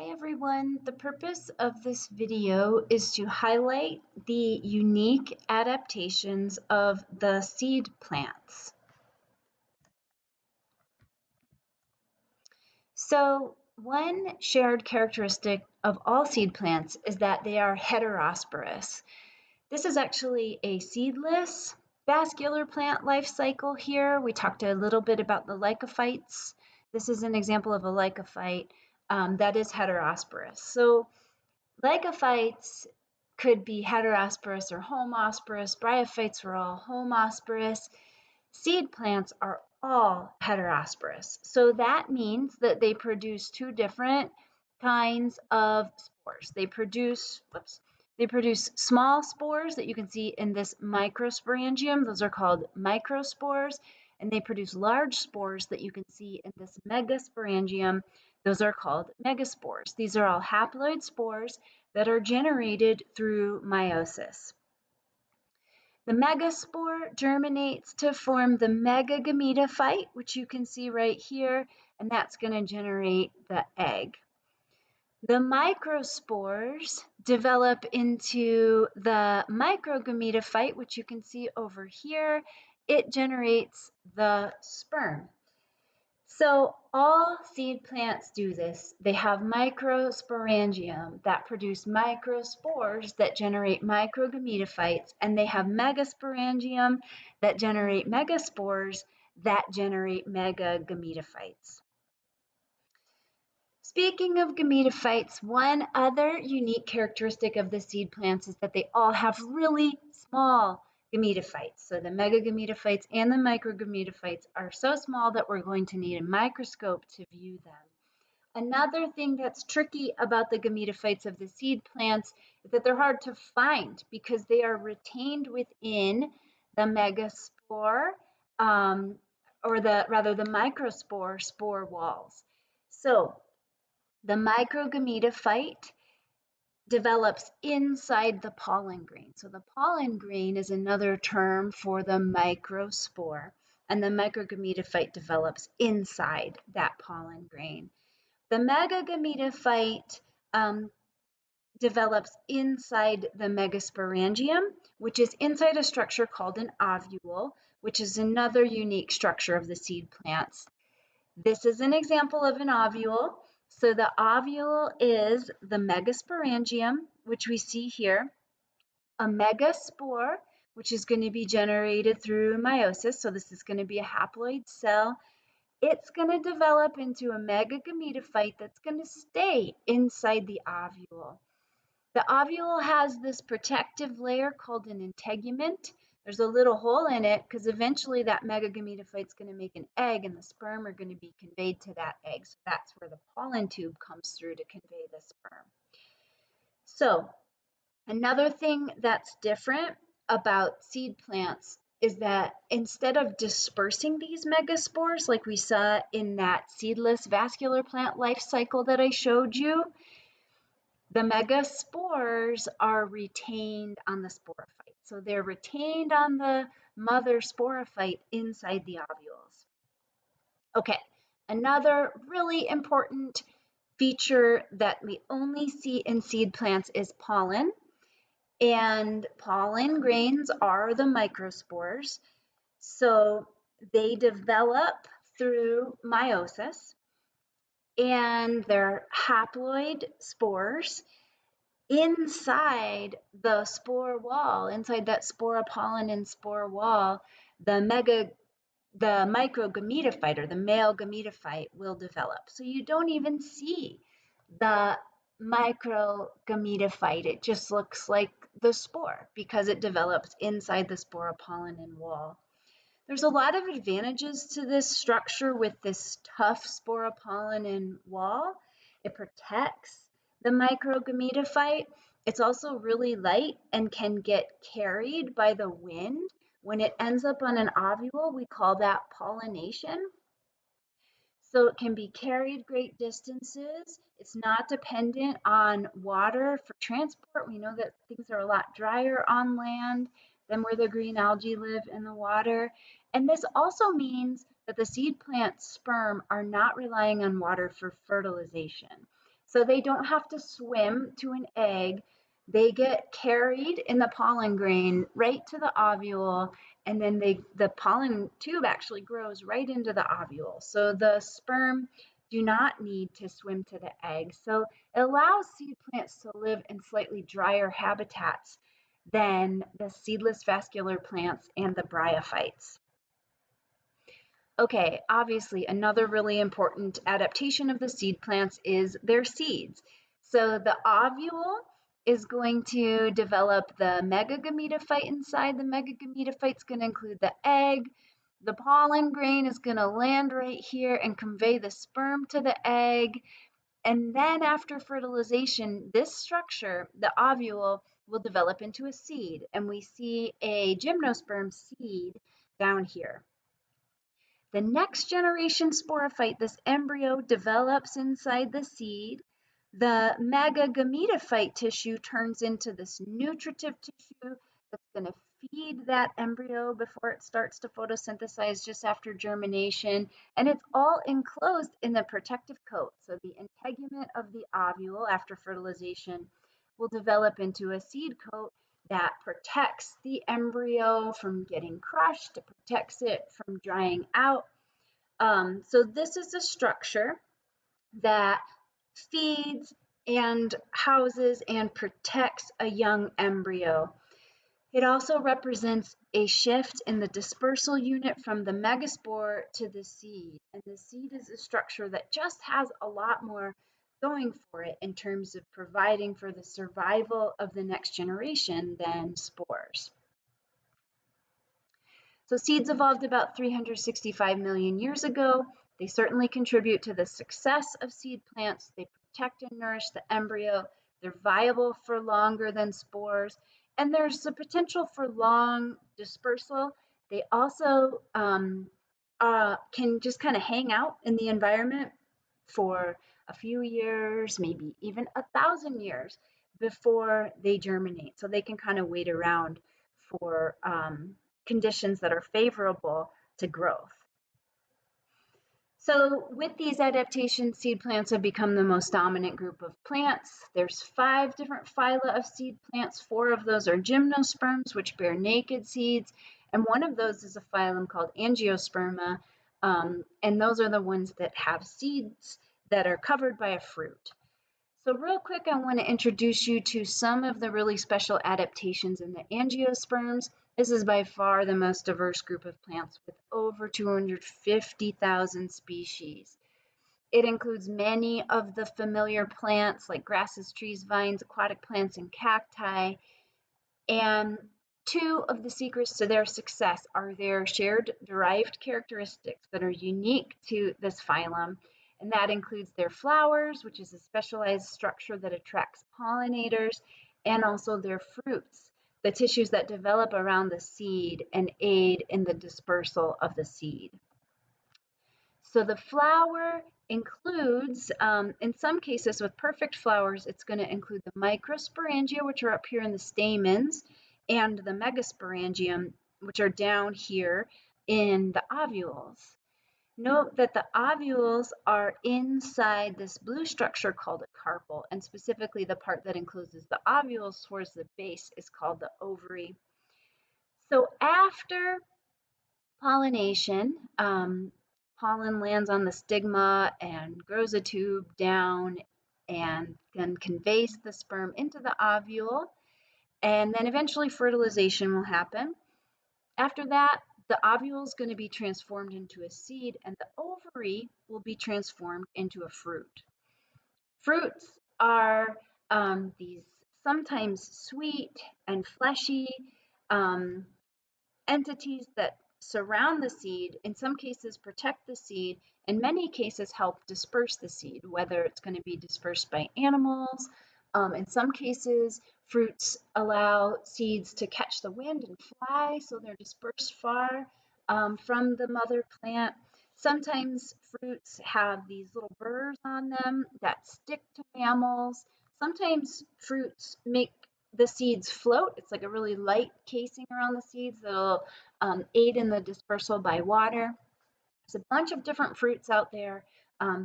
Hi everyone, the purpose of this video is to highlight the unique adaptations of the seed plants. So one shared characteristic of all seed plants is that they are heterosporous. This is actually a seedless vascular plant life cycle here. We talked a little bit about the lycophytes. This is an example of a lycophyte that is heterosporous. So lycophytes could be heterosporous or homosporous. Bryophytes were all homosporous. Seed plants are all heterosporous. So that means that they produce two different kinds of spores. They produce small spores that you can see in this microsporangium. Those are called microspores. And they produce large spores that you can see in this megasporangium. Those are called megaspores. These are all haploid spores that are generated through meiosis. The megaspore germinates to form the megagametophyte, which you can see right here, and that's going to generate the egg. The microspores develop into the microgametophyte, which you can see over here. It generates the sperm. So all seed plants do this. They have microsporangium that produce microspores that generate microgametophytes, and they have megasporangium that generate megaspores that generate megagametophytes. Speaking of gametophytes, one other unique characteristic of the seed plants is that they all have really small gametophytes. So the megagametophytes and the microgametophytes are so small that we're going to need a microscope to view them. Another thing that's tricky about the gametophytes of the seed plants is that they're hard to find because they are retained within the megaspore, or the microspore spore walls. So the microgametophyte develops inside the pollen grain. So the pollen grain is another term for the microspore, and the microgametophyte develops inside that pollen grain. The megagametophyte develops inside the megasporangium, which is inside a structure called an ovule, which is another unique structure of the seed plants. This is an example of an ovule. So the ovule is the megasporangium, which we see here, a megaspore, which is going to be generated through meiosis. So this is going to be a haploid cell. It's going to develop into a megagametophyte that's going to stay inside the ovule. The ovule has this protective layer called an integument. There's a little hole in it because eventually that megagametophyte is going to make an egg and the sperm are going to be conveyed to that egg. So that's where the pollen tube comes through to convey the sperm. So another thing that's different about seed plants is that instead of dispersing these megaspores like we saw in that seedless vascular plant life cycle that I showed you, the megaspores are retained on the sporophyte. So they're retained on the mother sporophyte inside the ovules. Okay, another really important feature that we only see in seed plants is pollen. And pollen grains are the microspores. So they develop through meiosis, and they're haploid spores inside the spore wall, inside that sporopollen and spore wall. The microgametophyte, or the male gametophyte, will develop. So you don't even see the microgametophyte. It just looks like the spore because it develops inside the sporopollen and wall. There's a lot of advantages to this structure with this tough sporopollen and wall. It protects the microgametophyte. It's also really light and can get carried by the wind. When it ends up on an ovule, we call that pollination. So it can be carried great distances. It's not dependent on water for transport. We know that things are a lot drier on land than where the green algae live in the water. And this also means that the seed plant sperm are not relying on water for fertilization. So they don't have to swim to an egg. They get carried in the pollen grain right to the ovule, and then the pollen tube actually grows right into the ovule. So the sperm do not need to swim to the egg. So it allows seed plants to live in slightly drier habitats than the seedless vascular plants and the bryophytes. Okay, obviously, another really important adaptation of the seed plants is their seeds. So the ovule is going to develop the megagametophyte inside. The megagametophyte is going to include the egg. The pollen grain is going to land right here and convey the sperm to the egg. And then after fertilization, this structure, the ovule, will develop into a seed. And we see a gymnosperm seed down here. The next generation sporophyte, this embryo, develops inside the seed. The megagametophyte tissue turns into this nutritive tissue that's going to feed that embryo before it starts to photosynthesize just after germination. And it's all enclosed in the protective coat. So the integument of the ovule after fertilization will develop into a seed coat that protects the embryo from getting crushed, it protects it from drying out. So this is a structure that feeds and houses and protects a young embryo. It also represents a shift in the dispersal unit from the megaspore to the seed. And the seed is a structure that just has a lot more going for it in terms of providing for the survival of the next generation than spores. So seeds evolved about 365 million years ago. They certainly contribute to the success of seed plants. They protect and nourish the embryo. They're viable for longer than spores. And there's the potential for long dispersal. They also can just kind of hang out in the environment for a few years, maybe even 1,000 years before they germinate. So they can kind of wait around for conditions that are favorable to growth. So with these adaptations, seed plants have become the most dominant group of plants. There's 5 different phyla of seed plants. 4 of those are gymnosperms, which bear naked seeds, and one of those is a phylum called Angiosperma, and those are the ones that have seeds that are covered by a fruit. So real quick, I want to introduce you to some of the really special adaptations in the angiosperms. This is by far the most diverse group of plants with over 250,000 species. It includes many of the familiar plants like grasses, trees, vines, aquatic plants, and cacti. And 2 of the secrets to their success are their shared derived characteristics that are unique to this phylum. And that includes their flowers, which is a specialized structure that attracts pollinators, and also their fruits, the tissues that develop around the seed and aid in the dispersal of the seed. So the flower includes, in some cases with perfect flowers, it's going to include the microsporangia, which are up here in the stamens, and the megasporangium, which are down here in the ovules. Note that the ovules are inside this blue structure called a carpel, and specifically the part that encloses the ovules towards the base is called the ovary. So after pollination, pollen lands on the stigma and grows a tube down and then conveys the sperm into the ovule, and then eventually fertilization will happen. After that, the ovule is going to be transformed into a seed, and the ovary will be transformed into a fruit. Fruits are these sometimes sweet and fleshy entities that surround the seed, in some cases protect the seed, in many cases help disperse the seed, whether it's going to be dispersed by animals. In some cases, fruits allow seeds to catch the wind and fly, so they're dispersed far from the mother plant. Sometimes fruits have these little burrs on them that stick to mammals. Sometimes fruits make the seeds float. It's like a really light casing around the seeds that'll aid in the dispersal by water. There's a bunch of different fruits out there.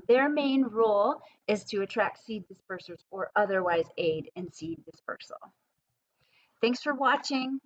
Their main role is to attract seed dispersers or otherwise aid in seed dispersal. Thanks for watching.